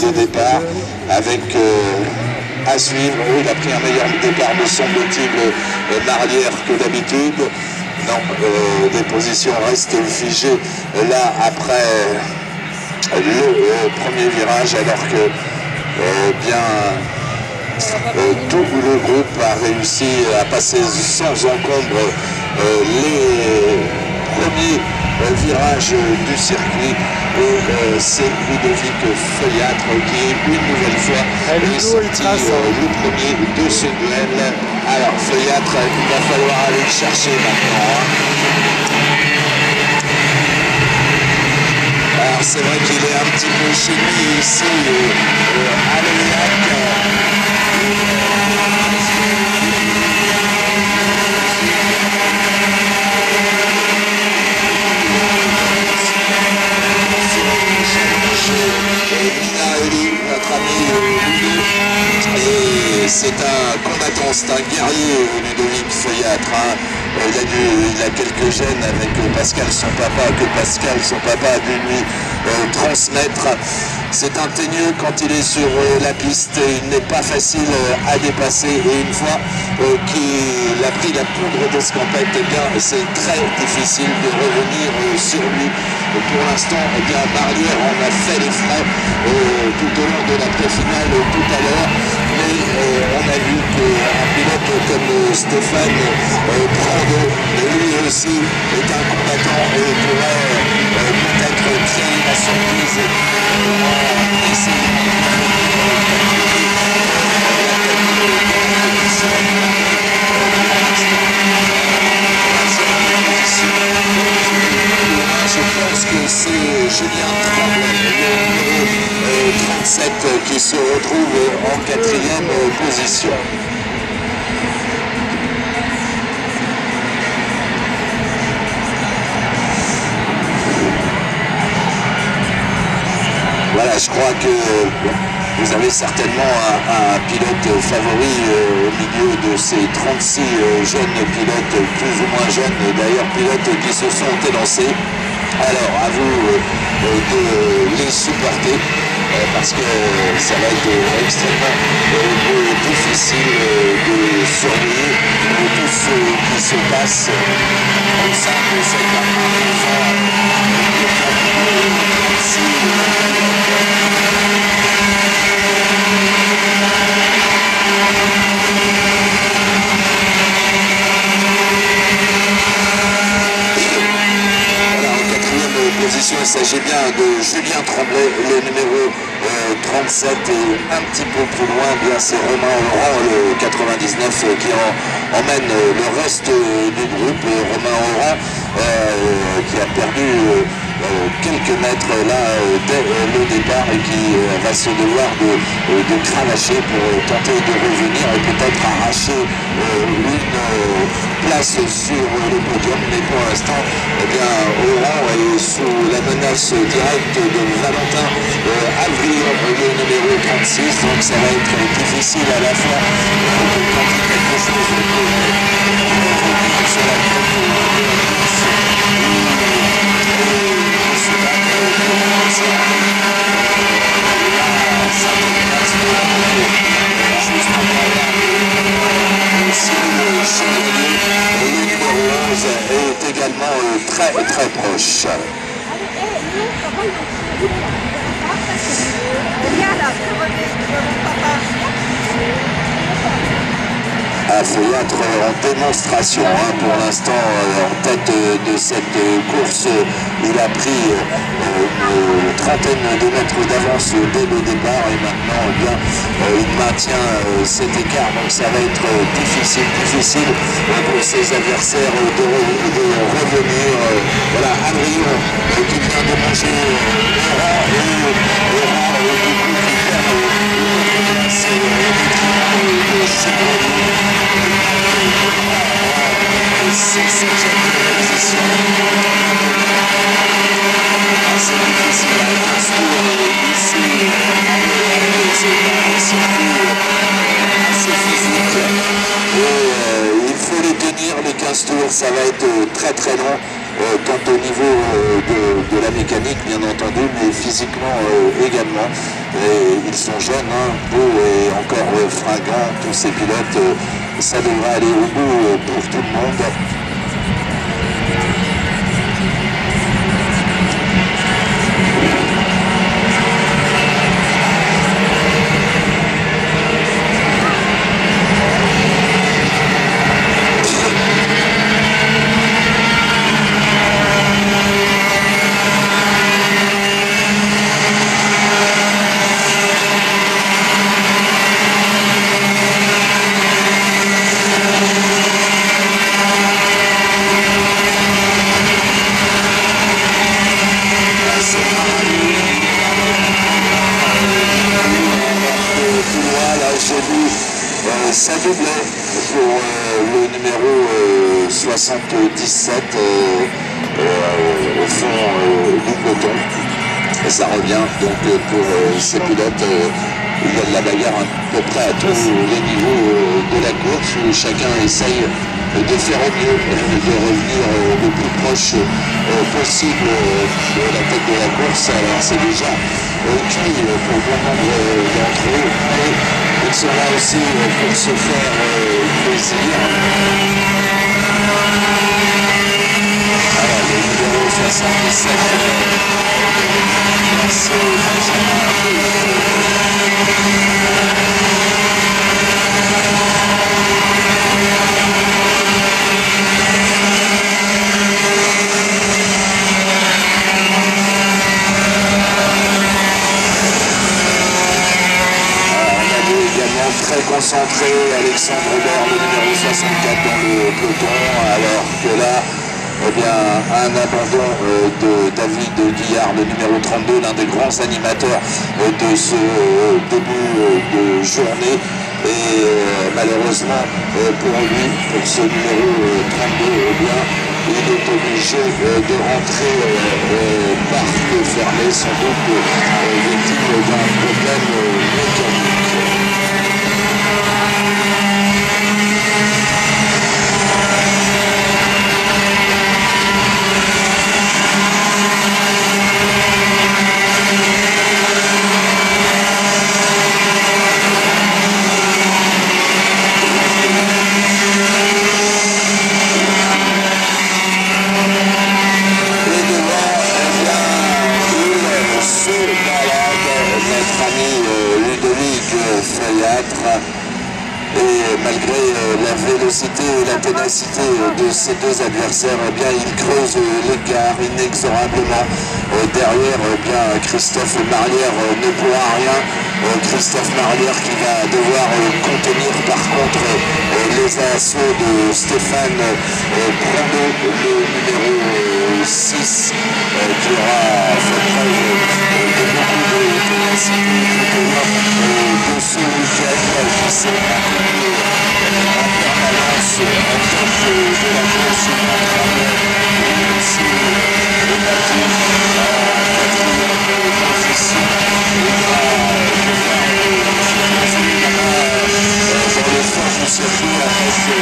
de départ avec à suivre. Il a pris un meilleur départ, me semble-t-il, l'arrière que d'habitude. Non, les positions restent figées là après le premier virage, alors que tout le groupe a réussi à passer sans encombre les premiers virages du circuit. Et c'est Ludovic Feuillatre qui, une nouvelle fois, est sorti le premier de ce duel. Alors Feuillatre, il va falloir aller le chercher maintenant. Alors c'est vrai qu'il est un petit peu chez lui ici, à l'Oléac. Notre ami et c'est un combattant, c'est un guerrier, Ludovic Feuillatre. Hein. Il a quelques gènes avec Pascal son papa, que Pascal son papa a dû lui transmettre. C'est un teigneux quand il est sur la piste, il n'est pas facile à dépasser, et une fois qu'il a pris la poudre d'escampette, eh bien c'est très difficile de revenir sur lui. Pour l'instant, eh bien Barrière en a fait les frais tout au long de la pré-finale tout à l'heure, mais on a vu qu'un pilote comme Stéphane Brando, lui aussi est un combattant et pourrait peut-être tirer la surprise. Je pense que c'est Julien Tremblay, le 37, qui se retrouve en 4e position. Voilà, je crois que vous avez certainement un pilote favori au milieu de ces 36 jeunes pilotes, plus ou moins jeunes d'ailleurs, pilotes qui se sont élancés. Alors, à vous de les supporter, parce que ça va être extrêmement difficile de surveiller tout ce qui se passe au sein de cette position. Il s'agit bien de Julien Tremblay, le numéro 37, et un petit peu plus loin, bien c'est Romain Laurent, le 99, qui emmène le reste du groupe. Romain Laurent qui a perdu quelques mètres là dès le départ et qui va se devoir de cravacher pour tenter de revenir et peut-être arracher une place sur le podium. Mais pour l'instant, eh bien, Laurent est sous la menace directe de Valentin Avril, le numéro 36, donc ça va être difficile à la fois de tenter quelque chose sur la le numéro 11 est également très proche. Feuillatre en démonstration pour l'instant en tête de cette course. Il a pris une trentaine de mètres d'avance dès le départ et maintenant bien, il maintient cet écart, donc ça va être difficile pour ses adversaires de revenir. Voilà, Avril qui vient de manger Laurent et du coup qui perd c'est cette position. C'est difficile à construire ici. C'est assez physique. Et il faut les tenir les 15 tours, ça va être très long. tant au niveau de la mécanique, bien entendu, mais physiquement également. Et ils sont jeunes, hein, beaux et encore fringants, tous ces pilotes. Ça devrait aller au bout pour tout le monde. Ça doublait pour le numéro 77 au fond du peloton. Et ça revient donc pour ces pilotes. Il y a de la bagarre à peu près à tous les niveaux de la course où chacun essaye de faire au mieux, de revenir le plus proche possible de la tête de la course. Alors c'est déjà cuit pour bon nombre d'entre eux, mais ils sont là aussi pour se faire plaisir. Alors le numéro 77, très concentré, Alexandre Robert, le numéro 64 dans le peloton, alors que là, eh bien, un abandon de David Guillard, le numéro 32, l'un des grands animateurs de ce début de journée. Et malheureusement pour lui, pour ce numéro 32, eh bien, il est obligé de rentrer parc fermé, sans doute victime d'un problème mécanique. Et malgré la vélocité et la ténacité de ces deux adversaires, eh bien, ils creusent l'écart inexorablement. Derrière, eh bien, Christophe Marlière ne pourra rien. Christophe Marlière qui va devoir contenir par contre les assauts de Stéphane Brando, le numéro 6, qui aura fait preuve de beaucoup de ténacité de ce week-end qui s'est maintenu en permanence en tête de la course et aussi battu en quatrième position. Dans le fond du circuit, en fait,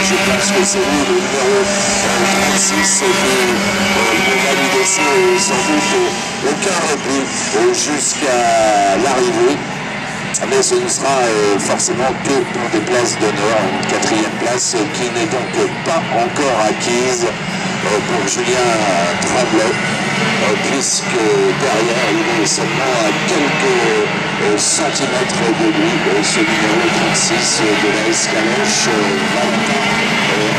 je pense que c'est lui le numéro 36 de va lui laisser sans doute aucun repli jusqu'à l'arrivée. Mais ce ne sera forcément que pour des places d'honneur, une quatrième place qui n'est donc pas encore acquise pour Julien Tremblay, puisque derrière il est seulement à quelques centimètres de lui, ce numéro 36 de la Escaloche, Valentin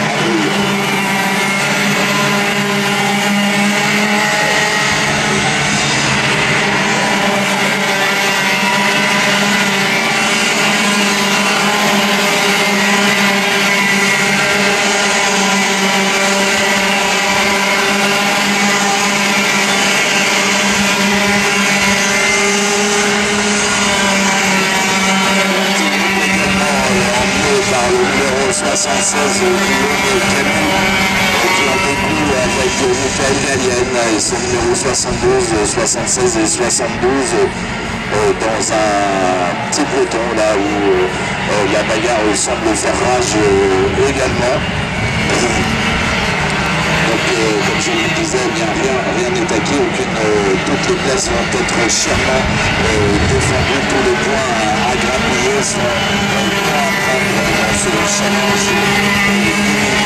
Arouillon. Par le numéro 76 Guillaume Camus, qui en découle avec Michael Gallienne et son numéro 72, 76 et 72 dans un petit peloton là où la bagarre semble faire rage également. Donc comme je le disais, bien rien n'est acquis, toutes les places vont être chèrement défendues, tous les points à grappiller sont points à prendre dans ce challenge 2012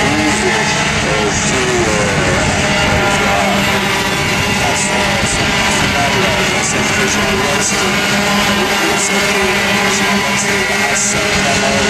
qui verra à son final dans cette région de l'Ouest, cette région de l'Ouest à Saint-Clamand,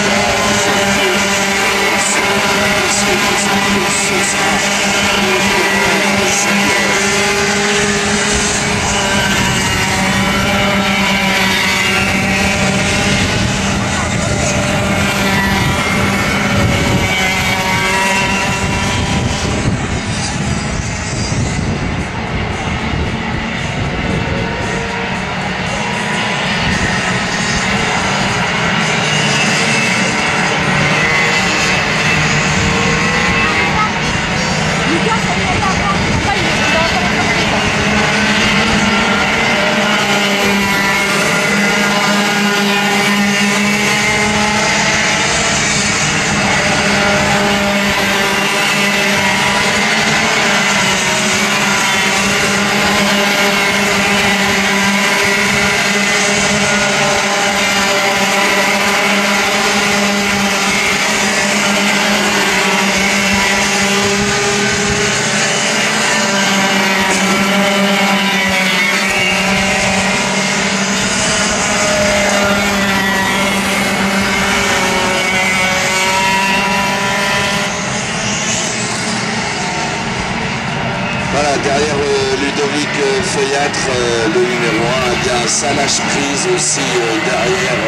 Voilà, derrière Ludovic Feuillâtre, le numéro 1, bien ça lâche prise aussi derrière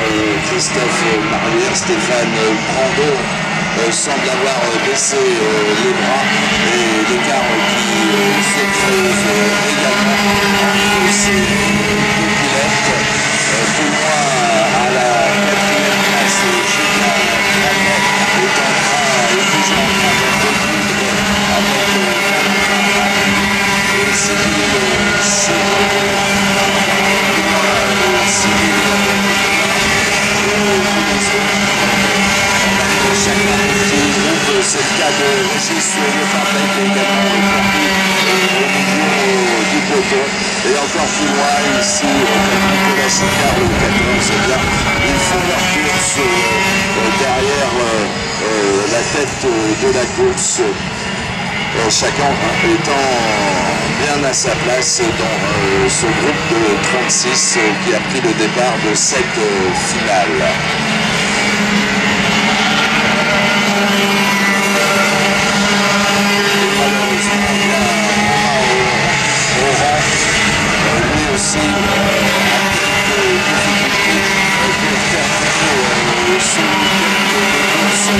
Christophe Marlière. Stéphane Brando semble avoir baissé les bras et l'écart qui se creuse également entre ces pilotes. Plus loin à la 4e place, Julien Cramont est en train, est toujours en train d'être découvert avec c'est le cas de Régis Lefebvre qui est également du peloton. Et encore plus loin, ici, Nicolas Chicard, le 14, ils font leur course derrière la tête de la course. Chacun étant bien à sa place dans ce groupe de 36 qui a pris le départ de cette finale. Lui aussi a quelques difficultés pour terminer ce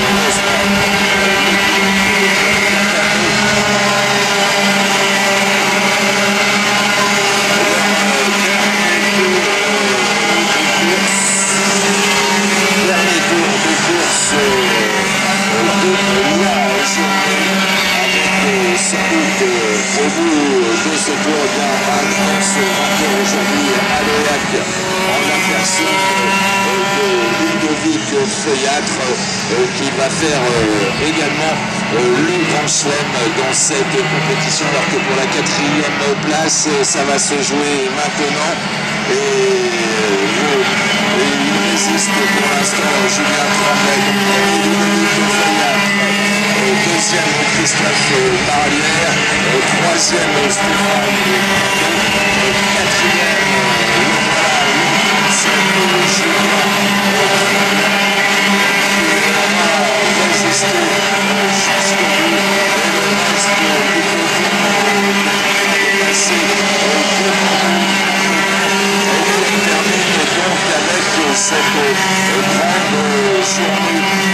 dernier tour de course de la journée, avec sans doute au bout de ce tour d'un immense vainqueur aujourd'hui à l'EAC en la personne de Ludovic Feuillâtre qui va faire également le grand chelem dans cette compétition, alors que pour la 4e place ça va se jouer maintenant et il résiste pour l'instant Julien Tremblay, Ludovic Feuillâtre, deuxième Christophe Marlière, troisième Stéphane Brando, quatrième Julien résister jusqu'au bout et le reste du peloton passé on termine donc avec cette grande journée